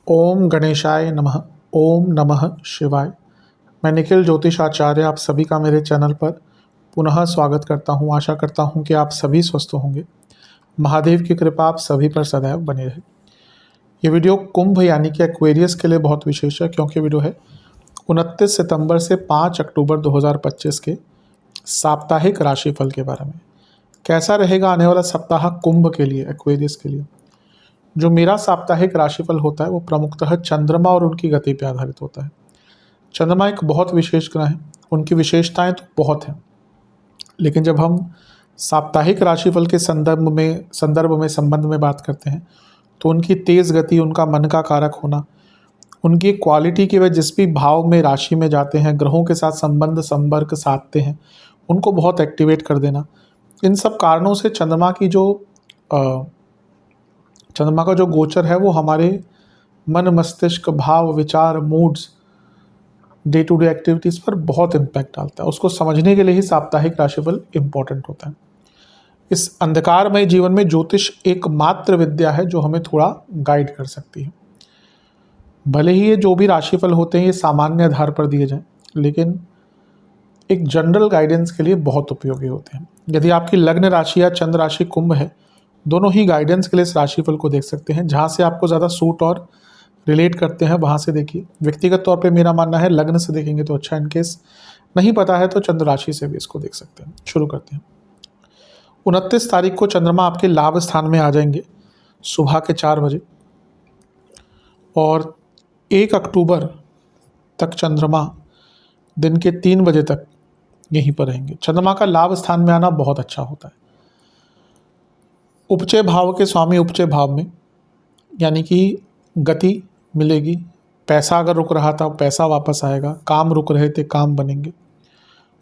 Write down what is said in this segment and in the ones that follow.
ओम गणेशाय नमः। ओम नमः शिवाय। मैं निखिल ज्योतिष आचार्य आप सभी का मेरे चैनल पर पुनः स्वागत करता हूं। आशा करता हूं कि आप सभी स्वस्थ होंगे। महादेव की कृपा आप सभी पर सदैव बनी रहे। ये वीडियो कुंभ यानी कि एक्वेरियस के लिए बहुत विशेष है, क्योंकि वीडियो है 29 सितंबर से 5 अक्टूबर 2025 के साप्ताहिक राशिफल के बारे में। कैसा रहेगा आने वाला सप्ताह कुंभ के लिए, एक्वेरियस के लिए। जो मेरा साप्ताहिक राशिफल होता है वो प्रमुखतः चंद्रमा और उनकी गति पर आधारित होता है। चंद्रमा एक बहुत विशेष ग्रह है, उनकी विशेषताएं तो बहुत हैं, लेकिन जब हम साप्ताहिक राशिफल के संबंध में बात करते हैं तो उनकी तेज़ गति, उनका मन का कारक होना, उनकी क्वालिटी की वह जिस भी भाव में राशि में जाते हैं, ग्रहों के साथ संपर्क साधते हैं, उनको बहुत एक्टिवेट कर देना, इन सब कारणों से चंद्रमा का जो गोचर है वो हमारे मन, मस्तिष्क, भाव, विचार, moods, day to day activities पर बहुत इम्पैक्ट डालता है। उसको समझने के लिए ही साप्ताहिक राशिफल इम्पॉर्टेंट होता है। इस अंधकारमय जीवन में ज्योतिष एकमात्र विद्या है जो हमें थोड़ा गाइड कर सकती है। भले ही ये जो भी राशिफल होते हैं ये सामान्य आधार पर दिए जाएं, लेकिन एक जनरल गाइडेंस के लिए बहुत उपयोगी होते हैं। यदि आपकी लग्न राशि या चंद्र राशि कुंभ है, दोनों ही गाइडेंस के लिए इस राशिफल को देख सकते हैं। जहाँ से आपको ज़्यादा सूट और रिलेट करते हैं वहाँ से देखिए। व्यक्तिगत तौर पे मेरा मानना है लग्न से देखेंगे तो अच्छा, इनकेस नहीं पता है तो चंद्र राशि से भी इसको देख सकते हैं। शुरू करते हैं। 29 तारीख को चंद्रमा आपके लाभ स्थान में आ जाएंगे सुबह के 4 बजे, और 1 अक्टूबर तक चंद्रमा दिन के 3 बजे तक यहीं पर रहेंगे। चंद्रमा का लाभ स्थान में आना बहुत अच्छा होता है। उपचय भाव के स्वामी उपचय भाव में, यानी कि गति मिलेगी। पैसा अगर रुक रहा था पैसा वापस आएगा, काम रुक रहे थे काम बनेंगे,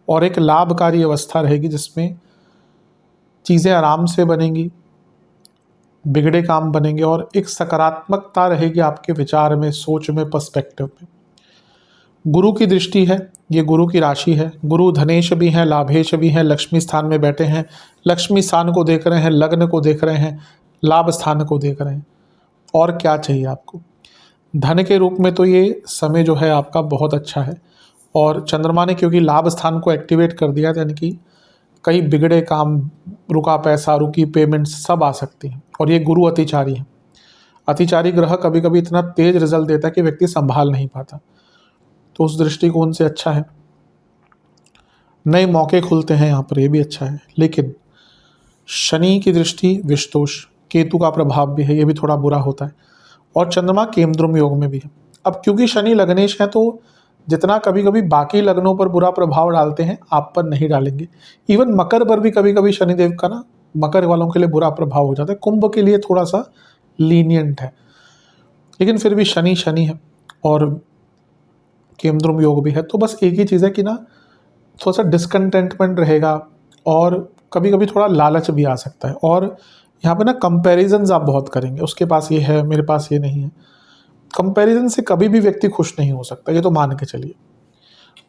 और एक लाभकारी अवस्था रहेगी जिसमें चीज़ें आराम से बनेंगी, बिगड़े काम बनेंगे, और एक सकारात्मकता रहेगी आपके विचार में, सोच में, पर्सपेक्टिव में। गुरु की दृष्टि है, ये गुरु की राशि है। गुरु धनेश भी हैं, लाभेश भी हैं, लक्ष्मी स्थान में बैठे हैं। लक्ष्मी स्थान को देख रहे हैं, लग्न को देख रहे हैं, लाभ स्थान को देख रहे हैं। और क्या चाहिए आपको। धन के रूप में तो ये समय जो है आपका बहुत अच्छा है, और चंद्रमा ने क्योंकि लाभ स्थान को एक्टिवेट कर दिया, यानी कि कई बिगड़े काम, रुका पैसा, रुकी पेमेंट सब आ सकती हैं। और ये गुरु अतिचारी है। अतिचारी ग्रह कभी कभी इतना तेज रिजल्ट देता है कि व्यक्ति संभाल नहीं पाता, तो उस दृष्टिकोण से अच्छा है। नए मौके खुलते हैं यहाँ पर, ये भी अच्छा है। लेकिन शनि की दृष्टि विषदोष, केतु का प्रभाव भी है, ये भी थोड़ा बुरा होता है। और चंद्रमा केमद्रुम योग में भी है। अब क्योंकि शनि लग्नेश है तो जितना कभी कभी बाकी लग्नों पर बुरा प्रभाव डालते हैं आप पर नहीं डालेंगे। इवन मकर पर भी कभी कभी शनिदेव का मकर वालों के लिए बुरा प्रभाव हो जाता है। कुंभ के लिए थोड़ा सा लीनियंट है, लेकिन फिर भी शनि शनि है और केमद्रुम योग भी है। तो बस एक ही चीज़ है कि थोड़ा सा डिसकंटेंटमेंट रहेगा, और कभी कभी थोड़ा लालच भी आ सकता है। और यहाँ पे कंपैरिजन्स आप बहुत करेंगे, उसके पास ये है मेरे पास ये नहीं है। कंपैरिजन से कभी भी व्यक्ति खुश नहीं हो सकता, ये तो मान के चलिए।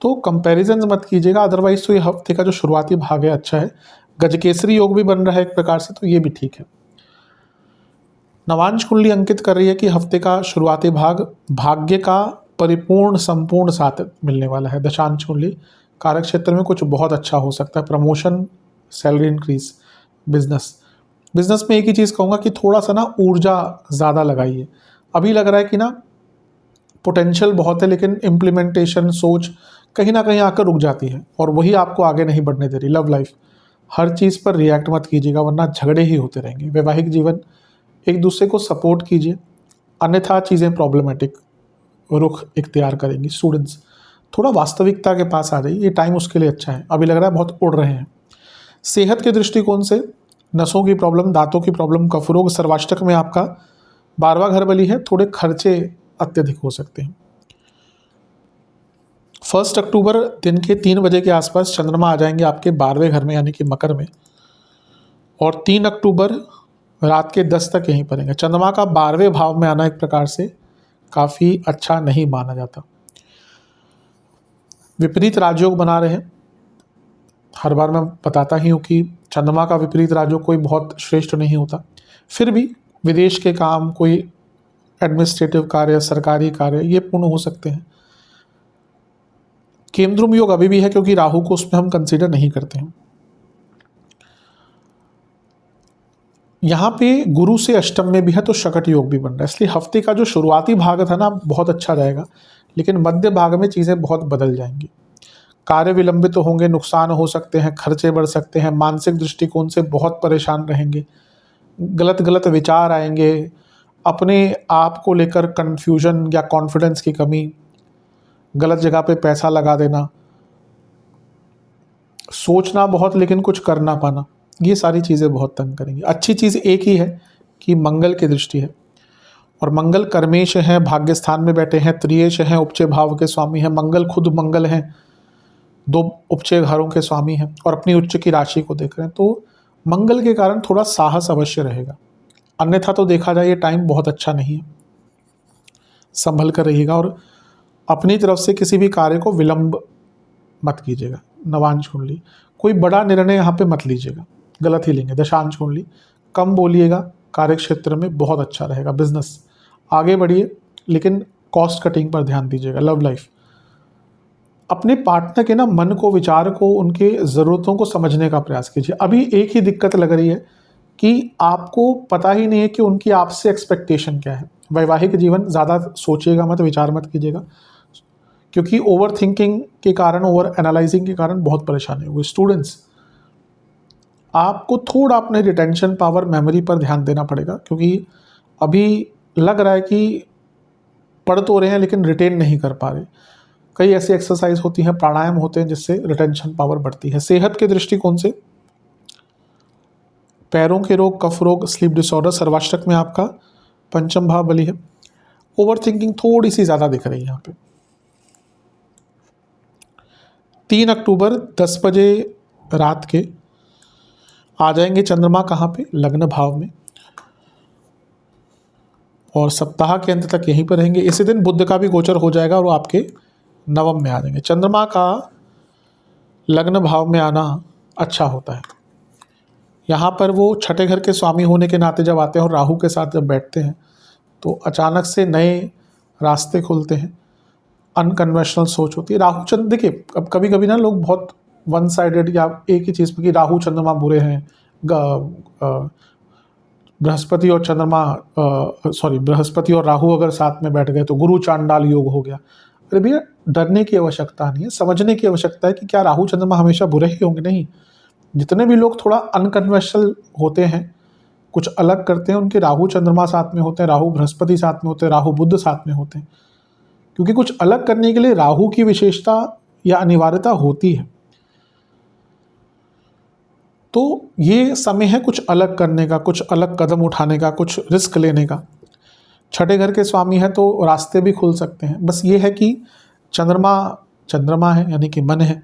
तो कंपैरिजन्स मत कीजिएगा। अदरवाइज तो ये हफ्ते का जो शुरुआती भाग है अच्छा है। गजकेसरी योग भी बन रहा है एक प्रकार से, तो ये भी ठीक है। नवांश कुंडली अंकित कर रही है कि हफ्ते का शुरुआती भाग भाग्य का परिपूर्ण संपूर्ण साथ मिलने वाला है। दशांश कुंडली कार्य क्षेत्र में कुछ बहुत अच्छा हो सकता है। प्रमोशन, सैलरी इंक्रीज, बिजनेस में एक ही चीज़ कहूँगा कि थोड़ा सा ऊर्जा ज़्यादा लगाइए। अभी लग रहा है कि पोटेंशियल बहुत है, लेकिन इम्प्लीमेंटेशन, सोच कहीं ना कहीं आकर रुक जाती है, और वही आपको आगे नहीं बढ़ने दे रही। लव लाइफ, हर चीज़ पर रिएक्ट मत कीजिएगा, वरना झगड़े ही होते रहेंगे। वैवाहिक जीवन, एक दूसरे को सपोर्ट कीजिए, अन्यथा चीज़ें प्रॉब्लमेटिक रुख इख्तियार करेंगी। स्टूडेंट्स, थोड़ा वास्तविकता के पास आ जाइए, ये टाइम उसके लिए अच्छा है। अभी लग रहा है बहुत उड़ रहे हैं। सेहत के दृष्टिकोण से नसों की प्रॉब्लम, दांतों की प्रॉब्लम, कफ रोग, सर्वाष्टक में आपका 12वां घर बली है, थोड़े खर्चे अत्यधिक हो सकते हैं। 1 अक्टूबर दिन के 3 बजे के आसपास चंद्रमा आ जाएंगे आपके 12वें घर में, यानी कि मकर में, और 3 अक्टूबर रात के 10 तक यहीं पर रहेंगे। चंद्रमा का 12वें भाव में आना एक प्रकार से काफ़ी अच्छा नहीं माना जाता। विपरीत राजयोग बना रहे हैं। हर बार मैं बताता ही हूँ कि चंद्रमा का विपरीत राजयोग कोई बहुत श्रेष्ठ नहीं होता, फिर भी विदेश के काम, कोई एडमिनिस्ट्रेटिव कार्य, सरकारी कार्य, ये पूर्ण हो सकते हैं। केमद्रुम योग अभी भी है क्योंकि राहु को उसमें हम कंसीडर नहीं करते हैं। यहाँ पे गुरु से अष्टम में भी है तो शकट योग भी बन रहा है, इसलिए हफ्ते का जो शुरुआती भाग था ना बहुत अच्छा रहेगा, लेकिन मध्य भाग में चीज़ें बहुत बदल जाएंगी। कार्य विलंबित तो होंगे, नुकसान हो सकते हैं, खर्चे बढ़ सकते हैं, मानसिक दृष्टिकोण से बहुत परेशान रहेंगे, गलत गलत विचार आएंगे, अपने आप को लेकर कन्फ्यूजन या कॉन्फिडेंस की कमी, गलत जगह पे पैसा लगा देना, सोचना बहुत लेकिन कुछ कर ना पाना, ये सारी चीज़ें बहुत तंग करेंगी। अच्छी चीज़ एक ही है कि मंगल की दृष्टि है, और मंगल कर्मेश हैं, भाग्य स्थान में बैठे हैं, त्रियेश हैं, उपचय भाव के स्वामी हैं, मंगल खुद मंगल हैं, 2 उपचय घरों के स्वामी हैं, और अपनी उच्च की राशि को देख रहे हैं, तो मंगल के कारण थोड़ा साहस अवश्य रहेगा। अन्यथा तो देखा जाए ये टाइम बहुत अच्छा नहीं है, संभल कर रहिएगा, और अपनी तरफ से किसी भी कार्य को विलंब मत कीजिएगा। नवांश कुंडली, कोई बड़ा निर्णय यहाँ पे मत लीजिएगा, गलत ही लेंगे। दशांश कुंडली, कम बोलिएगा, कार्य क्षेत्र में बहुत अच्छा रहेगा, बिजनेस आगे बढ़िए, लेकिन कॉस्ट कटिंग पर ध्यान दीजिएगा। लव लाइफ, अपने पार्टनर के ना मन को, विचार को, उनके ज़रूरतों को समझने का प्रयास कीजिए। अभी एक ही दिक्कत लग रही है कि आपको पता ही नहीं है कि उनकी आपसे एक्सपेक्टेशन क्या है। वैवाहिक जीवन ज़्यादा सोचिएगा मत, विचार मत कीजिएगा, क्योंकि ओवर थिंकिंग के कारण, ओवर एनालाइजिंग के कारण बहुत परेशानी होगी। स्टूडेंट्स, आपको थोड़ा अपने रिटेंशन पावर, मेमोरी पर ध्यान देना पड़ेगा, क्योंकि अभी लग रहा है कि पढ़ तो रहे हैं लेकिन रिटेन नहीं कर पा रहे। कई ऐसी एक्सरसाइज होती हैं, प्राणायाम होते हैं जिससे रिटेंशन पावर बढ़ती है। सेहत के दृष्टिकोण से पैरों के रोग, कफ रोग, स्लीप डिसऑर्डर, सर्वाष्टक में आपका पंचम भाव बली है। ओवर थिंकिंग थोड़ी सी ज़्यादा दिख रही है यहाँ पे। 3 अक्टूबर 10 बजे रात के आ जाएंगे चंद्रमा कहाँ पे, लग्न भाव में, और सप्ताह के अंत तक यहीं पर रहेंगे। इसी दिन बुध का भी गोचर हो जाएगा और वो आपके नवम में आ जाएंगे। चंद्रमा का लग्न भाव में आना अच्छा होता है। यहाँ पर वो छठे घर के स्वामी होने के नाते जब आते हैं और राहु के साथ जब बैठते हैं तो अचानक से नए रास्ते खुलते हैं, अनकन्वेंशनल सोच होती है। राहु चंद्र, देखिए अब कभी कभी ना लोग बहुत वन साइडेड या एक ही चीज़ पर कि राहु चंद्रमा बुरे हैं, बृहस्पति और चंद्रमा, बृहस्पति और राहु अगर साथ में बैठ गए तो गुरु चांडाल योग हो गया। अरे भैया, डरने की आवश्यकता नहीं है, समझने की आवश्यकता है कि क्या राहु चंद्रमा हमेशा बुरे ही होंगे? नहीं, जितने भी लोग थोड़ा अनकन्वेंशनल होते हैं, कुछ अलग करते हैं, उनके राहु चंद्रमा साथ में होते हैं, राहु बृहस्पति साथ में होते हैं, राहु बुध साथ में होते हैं, क्योंकि कुछ अलग करने के लिए राहु की विशेषता या अनिवार्यता होती है। तो ये समय है कुछ अलग करने का, कुछ अलग कदम उठाने का, कुछ रिस्क लेने का। छठे घर के स्वामी है तो रास्ते भी खुल सकते हैं। बस ये है कि चंद्रमा है यानी कि मन है,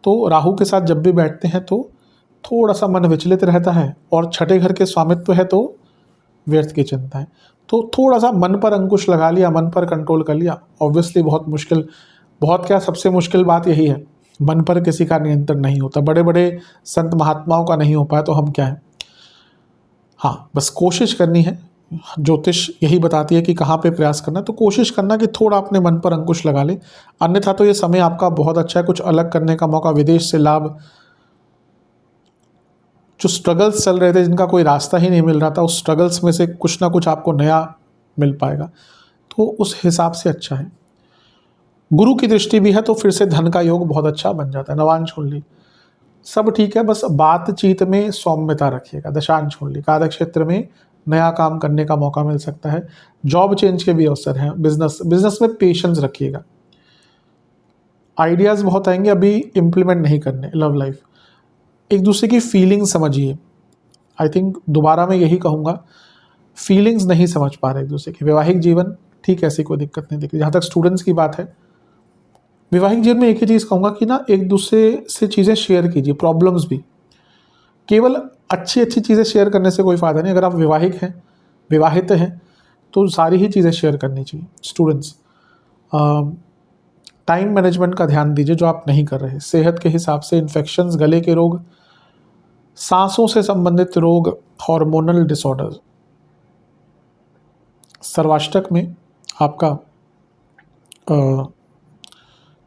तो राहु के साथ जब भी बैठते हैं तो थोड़ा सा मन विचलित रहता है, और छठे घर के स्वामित्व है तो व्यर्थ की चिंता है। तो थोड़ा सा मन पर अंकुश लगा लिया, मन पर कंट्रोल कर लिया। ऑब्वियसली बहुत मुश्किल, बहुत क्या, सबसे मुश्किल बात यही है, मन पर किसी का नियंत्रण नहीं होता। बड़े बड़े संत महात्माओं का नहीं हो पाया तो हम क्या है। हाँ, बस कोशिश करनी है, ज्योतिष यही बताती है कि कहाँ पे प्रयास करना है, तो कोशिश करना कि थोड़ा अपने मन पर अंकुश लगा ले। अन्यथा तो ये समय आपका बहुत अच्छा है, कुछ अलग करने का मौका, विदेश से लाभ, जो स्ट्रगल्स चल रहे थे, जिनका कोई रास्ता ही नहीं मिल रहा था, उस स्ट्रगल्स में से कुछ ना कुछ आपको नया मिल पाएगा, तो उस हिसाब से अच्छा है। गुरु की दृष्टि भी है तो फिर से धन का योग बहुत अच्छा बन जाता है। नवांश कुंडली, सब ठीक है, बस बातचीत में सौम्यता रखिएगा। दशांश कुंडली, कार्य क्षेत्र में नया काम करने का मौका मिल सकता है, जॉब चेंज के भी अवसर हैं। बिजनेस में पेशेंस रखिएगा, आइडियाज़ बहुत आएंगे, अभी इम्प्लीमेंट नहीं करने। लव लाइफ, एक दूसरे की फीलिंग्स समझिए। आई थिंक दोबारा मैं यही कहूँगा, फीलिंग्स नहीं समझ पा रहे एक दूसरे की। वैवाहिक जीवन ठीक, ऐसी कोई दिक्कत नहीं दिख रही। जहाँ तक स्टूडेंट्स की बात है, वैवाहिक जीवन में एक ही चीज़ कहूँगा कि ना, एक दूसरे से चीज़ें शेयर कीजिए, प्रॉब्लम्स भी। केवल अच्छी अच्छी चीज़ें शेयर करने से कोई फ़ायदा नहीं। अगर आप विवाहित हैं तो सारी ही चीज़ें शेयर करनी चाहिए। स्टूडेंट्स, टाइम मैनेजमेंट का ध्यान दीजिए जो आप नहीं कर रहे। सेहत के हिसाब से इन्फेक्शंस, गले के रोग, सांसों से संबंधित रोग, हार्मोनल डिसऑर्डर्स, सर्वाष्टक में आपका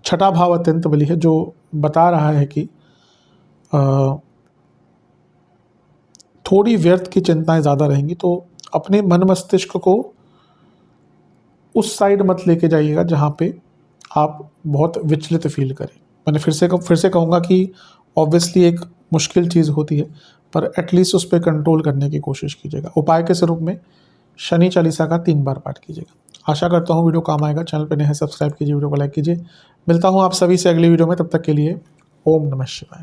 छठा भाव अत्यंत बली है, जो बता रहा है कि थोड़ी व्यर्थ की चिंताएं ज़्यादा रहेंगी, तो अपने मन मस्तिष्क को उस साइड मत लेके जाइएगा जहाँ पे आप बहुत विचलित फील करें। मैंने फिर से कहूँगा कि ऑब्वियसली एक मुश्किल चीज़ होती है, पर एटलीस्ट उस पर कंट्रोल करने की कोशिश कीजिएगा। उपाय के स्वरूप में शनि चालीसा का 3 बार पाठ कीजिएगा। आशा करता हूँ वीडियो काम आएगा। चैनल पर नए हैं, सब्सक्राइब कीजिए, वीडियो को लाइक कीजिए। मिलता हूँ आप सभी से अगली वीडियो में, तब तक के लिए ओम नमः शिवाय।